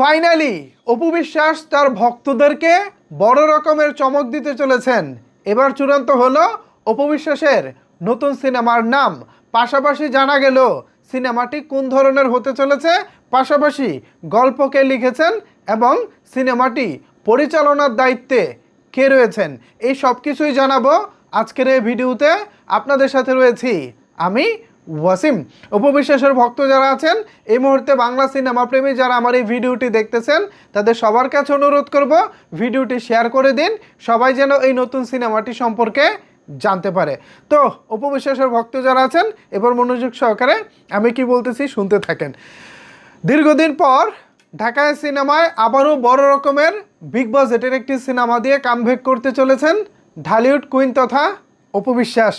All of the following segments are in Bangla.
ফাইনালি অপু বিশ্বাস তার ভক্তদেরকে বড় রকমের চমক দিতে চলেছেন। এবার চূড়ান্ত হলো অপু বিশ্বাসের নতুন সিনেমার নাম। পাশাপাশি জানা গেল সিনেমাটি কোন ধরনের হতে চলেছে, পাশাপাশি গল্পকে লিখেছেন এবং সিনেমাটি পরিচালনার দায়িত্বে কে রয়েছেন। এই সব কিছুই জানাবো আজকের এই ভিডিওতে। আপনাদের সাথে রয়েছি আমি ওয়াসিম। অপু বিশ্বাসের ভক্ত যারা আছেন, এই মুহূর্তে বাংলা সিনেমা প্রেমী যারা আমার এই ভিডিওটি দেখতেছেন, তাদের সবার কাছে অনুরোধ করব ভিডিওটি শেয়ার করে দিন, সবাই যেন এই নতুন সিনেমাটি সম্পর্কে জানতে পারে। তো অপু বিশ্বাসের ভক্ত যারা আছেন, এবার মনোযোগ সহকারে আমি কি বলতেছি শুনতে থাকেন। দীর্ঘদিন পর ঢাকায় সিনেমায় আবারও বড় রকমের বিগ বাজেটের একটি সিনেমা দিয়ে কামব্যাক করতে চলেছেন ঢালিউড কুইন তথা অপু বিশ্বাস।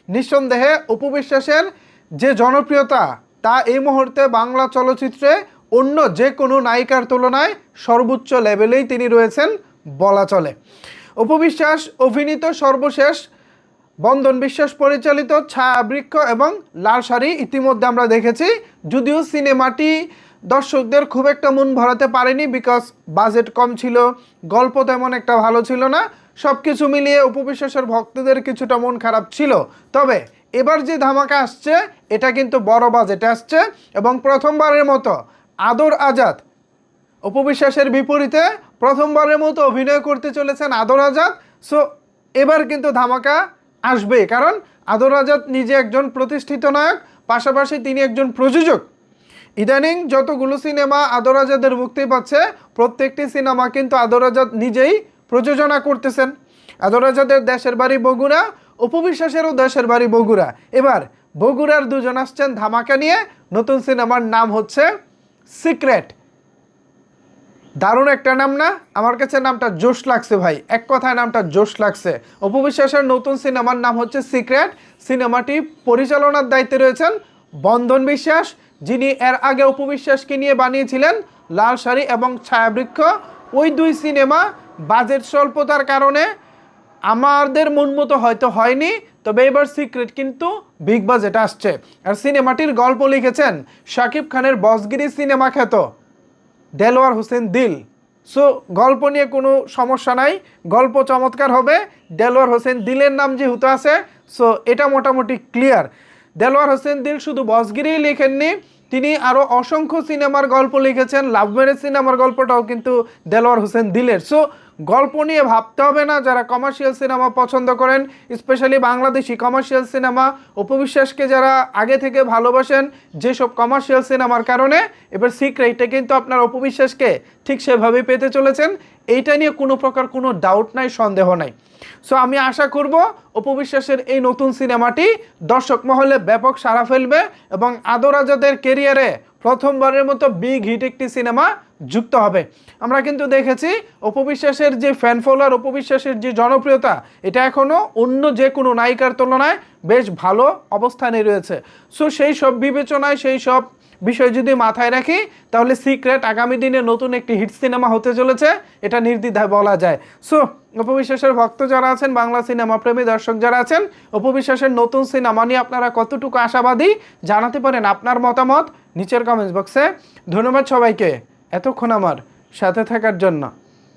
নিঃসন্দেহে অপু বিশ্বাসের যে জনপ্রিয়তা তা এই মুহূর্তে বাংলা চলচ্চিত্রে অন্য যে কোনো নায়িকার তুলনায় সর্বোচ্চ লেভেলেই তিনি রয়েছেন বলা চলে। অপু বিশ্বাস অভিনীত সর্বশেষ বন্ধন বিশ্বাস পরিচালিত ছায়াবৃক্ষ এবং লাল শাড়ি ইতিমধ্যে আমরা দেখেছি। যদিও সিনেমাটি দর্শকদের খুব একটা মন ভরাতে পারেনি, বিকজ বাজেট কম ছিল, গল্প তেমন একটা ভালো ছিল না। সব কিছু মিলিয়ে অপু বিশ্বাসের ভক্তদের কিছুটা মন খারাপ ছিল। তবে এবার যে ধামাকা আসছে এটা কিন্তু বড় বাজেটে আসছে এবং প্রথমবারের মতো আদর আজাদ অপু বিশ্বাসের বিপরীতে প্রথমবারের মতো অভিনয় করতে চলেছেন আদর আজাদ। সো এবার কিন্তু ধামাকা আসবে, কারণ আদর আজাদ নিজে একজন প্রতিষ্ঠিত নায়ক, পাশাপাশি তিনি একজন প্রযোজক। ইদানিং যতগুলো সিনেমা আদর আজাদের মুক্তি পাচ্ছে, প্রত্যেকটি সিনেমা কিন্তু আদর আজাদ নিজেই প্রযোজনা করতেছেন। আদর আজাদের দেশের বাড়ি বগুড়া, অপু বিশ্বাসেরও দেশের বাড়ি বগুড়া। এবার বগুড়ার দুজন আসছেন ধামাকা নিয়ে। নতুন সিনেমার নাম হচ্ছে সিক্রেট। দারুণ একটা নাম না? আমার কাছে নামটা জোশ লাগছে ভাই, এক কথায় নামটা জোশ লাগছে। অপু বিশ্বাসের নতুন সিনেমার নাম হচ্ছে সিক্রেট। সিনেমাটি পরিচালনার দায়িত্বে রয়েছেন বন্ধন বিশ্বাস, যিনি এর আগে অপু বিশ্বাসকে নিয়ে বানিয়েছিলেন লাল শাড়ি এবং ছায়াবৃক্ষ। ওই দুই সিনেমা বাজেট স্বল্পতার কারণে আমাদের মন মতো হয়তো হয়নি, তবে এবার সিক্রেট কিন্তু বিগ বাজেট আসছে। আর সিনেমাটির গল্প লিখেছেন শাকিব খানের বসগিরি সিনেমা খ্যাত দেলোয়ার হোসেন দিল। সো গল্প নিয়ে কোনো সমস্যা নাই, গল্প চমৎকার হবে। দেলোয়ার হোসেন দিলের নাম যেহেতু আছে, সো এটা মোটামুটি ক্লিয়ার। দেলোয়ার হোসেন দিল শুধু বসগিরিই লিখেননি, তিনি আরও অসংখ্য সিনেমার গল্প লিখেছেন। লাভ ম্যারেজ সিনেমার গল্পটাও কিন্তু দেলোয়ার হোসেন দিলের। সো গল্প নিয়ে ভাবতে হবে না। যারা কমার্শিয়াল সিনেমা পছন্দ করেন, specially Bangladeshi commercial cinema, Apu বিশ্বাসকে যারা আগে থেকে ভালোবাসেন যেসব কমার্শিয়াল সিনেমার কারণে, এবার সিক্রেটে কিন্তু আপনার অপু বিশ্বাসকে ঠিক সেভাবেই পেতে চলেছেন। এইটা নিয়ে কোনো প্রকার কোনো ডাউট নাই, সন্দেহ নাই। সো আমি আশা করব অপু বিশ্বাসের এই নতুন সিনেমাটি দর্শক মহলে ব্যাপক সাড়া ফেলবে এবং আদর আজাদের কেরিয়ারে প্রথমবারের মতো বিগ হিট একটি সিনেমা যুক্ত হবে। আমরা কিন্তু দেখেছি অপু বিশ্বাসের যে ফ্যান ফলোয়ার, অপু বিশ্বাসের যে জনপ্রিয়তা, এটা এখনও অন্য যে কোনো নায়িকার তুলনায় বেশ ভালো অবস্থানে রয়েছে। সো সেই সব বিবেচনায়, সেই সব বিষয় যদি মাথায় রাখি, তাহলে সিক্রেট আগামী দিনে নতুন একটি হিট সিনেমা হতে চলেছে, এটা নির্দ্বিধায় বলা যায়। সো অপু বিশ্বাসের ভক্ত যারা আছেন, বাংলা সিনেমা প্রেমী দর্শক যারা আছেন, অপু বিশ্বাসের নতুন সিনেমা নিয়ে আপনারা কতটুকু আশাবাদী জানাতে পারেন আপনার মতামত নিচের কমেন্টস বক্সে। ধন্যবাদ সবাইকে এতক্ষণ আমার সাথে থাকার জন্য।